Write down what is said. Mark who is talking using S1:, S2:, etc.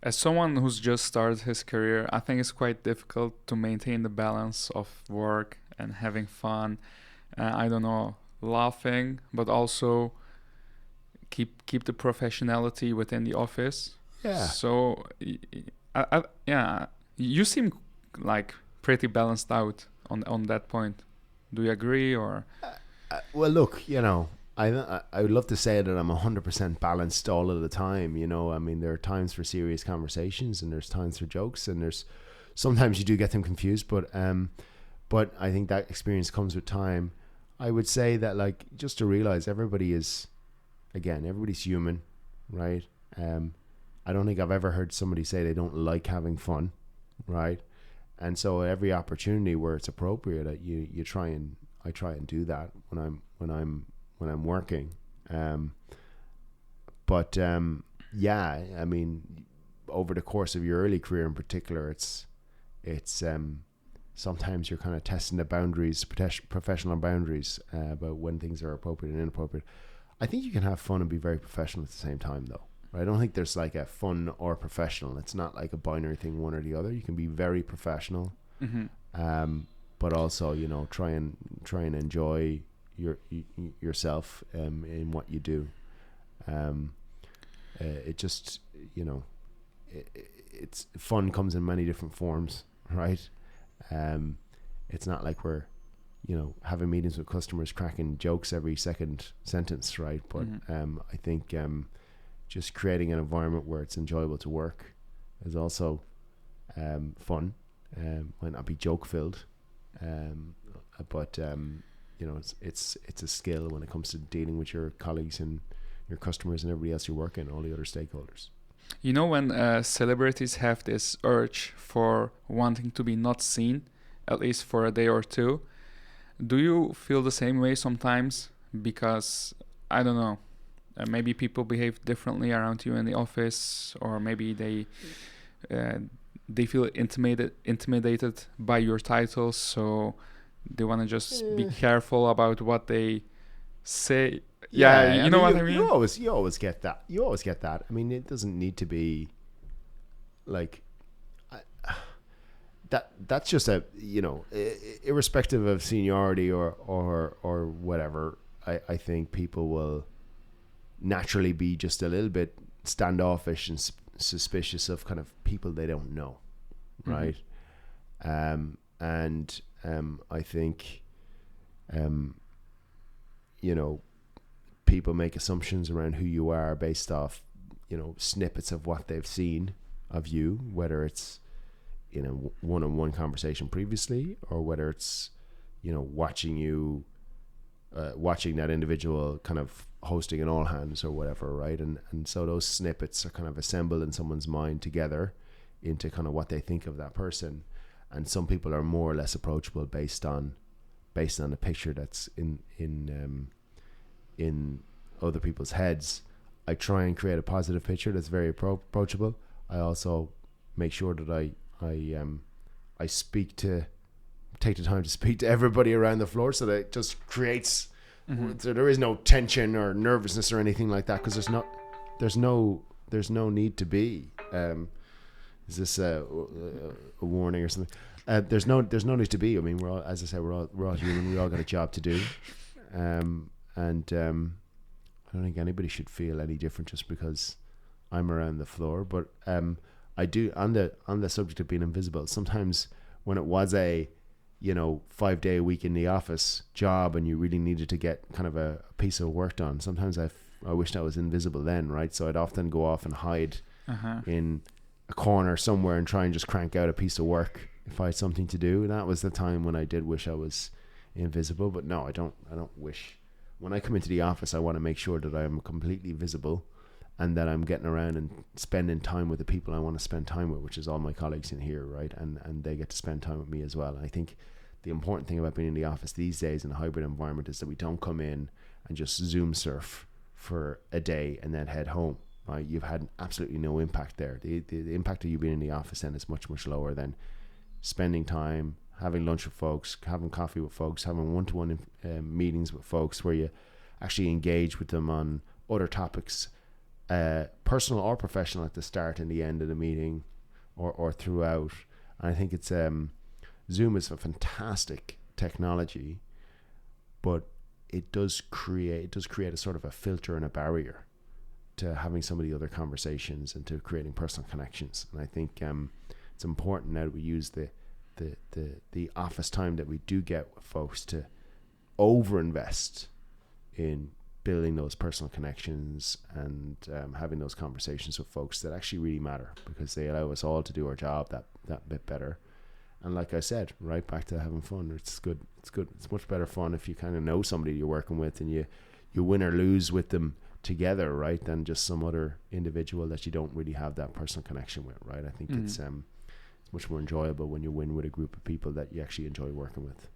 S1: As someone who's just started his career, I think it's quite difficult to maintain the balance of work and having fun. I don't know, laughing, but also keep the professionality within the office.
S2: Yeah.
S1: So, yeah, you seem like pretty balanced out on that point. Do you agree or?
S2: Well, look, I would love to say that I'm 100% balanced all of the time. I mean, there are times for serious conversations, and there's times for jokes, and there's sometimes you do get them confused. But I think that experience comes with time. I would say that, like, just to realize everybody's human, right? I don't think I've ever heard somebody say they don't like having fun, right? And so every opportunity where it's appropriate, I try and do that when I'm working. But yeah, I mean, over the course of your early career in particular, it's sometimes you're kind of testing the boundaries, professional boundaries, about when things are appropriate and inappropriate. I think you can have fun and be very professional at the same time, though. Right? I don't think there's like a fun or professional. It's not like a binary thing, one or the other. You can be very professional,
S1: Mhm.
S2: but also, try and enjoy yourself in what you do. Um, it just, it's fun comes in many different forms, right? It's not like we're having meetings with customers cracking jokes every second sentence, right? But I think just creating an environment where it's enjoyable to work is also fun. Might not be joke filled, but it's a skill when it comes to dealing with your colleagues and your customers and everybody else you're working, all the other stakeholders.
S1: You know when celebrities have this urge for wanting to be not seen, at least for a day or two. Do you feel the same way sometimes? Because I don't know, maybe people behave differently around you in the office, or maybe uh, they feel intimidated by your titles, so they want to just be careful about what they say. Yeah,
S2: Yeah, I
S1: you know
S2: mean,
S1: what
S2: you
S1: I
S2: you
S1: mean?
S2: always you always get that. You always get that. I mean, it doesn't need to be like I, that. That's just irrespective of seniority or whatever. I think people will naturally be just a little bit standoffish and suspicious of kind of people they don't know,
S1: Mm-hmm.
S2: right? And I think um, you know people make assumptions around who you are based off snippets of what they've seen of you, whether it's in a one-on-one conversation previously, or whether it's watching that individual kind of hosting an all hands or whatever, right? And so those snippets are kind of assembled in someone's mind together into kind of what they think of that person. And some people are more or less approachable based on a picture that's in other people's heads. I try and create a positive picture that's very approachable. I also make sure that I take the time to speak to everybody around the floor, so that it just creates
S1: Mm-hmm.
S2: so there is no tension or nervousness or anything like that, because there's no need to be. Is this a warning or something? There's no need to be. I mean, we're all, as I said, we're all human. We all got a job to do, and I don't think anybody should feel any different just because I'm around the floor. But I do, on the subject of being invisible. Sometimes when it was a 5 day a week in the office job, and you really needed to get kind of a piece of work done, sometimes I wished I was invisible then, right? So I'd often go off and hide
S1: Uh-huh.
S2: in a corner somewhere and try and just crank out a piece of work if I had something to do. And that was the time when I did wish I was invisible. But no, I don't wish. When I come into the office, I want to make sure that I'm completely visible, and that I'm getting around and spending time with the people I want to spend time with, which is all my colleagues in here, right? And they get to spend time with me as well. And I think the important thing about being in the office these days in a hybrid environment is that we don't come in and just Zoom surf for a day and then head home, right? You've had absolutely no impact there. The impact of you being in the office then is much, much lower than spending time, having lunch with folks, having coffee with folks, having one-to-one meetings with folks where you actually engage with them on other topics personal or professional, at the start and the end of the meeting, or throughout. And I think it's Zoom is a fantastic technology, but it does create a sort of a filter and a barrier to having some of the other conversations and to creating personal connections. And I think it's important now that we use the office time that we do get with folks to overinvest in building those personal connections and having those conversations with folks that actually really matter, because they allow us all to do our job that bit better. And like I said, right back to having fun. It's good. It's much better fun if you kind of know somebody you're working with and you win or lose with them together, right, than just some other individual that you don't really have that personal connection with, right? I think it's much more enjoyable when you win with a group of people that you actually enjoy working with.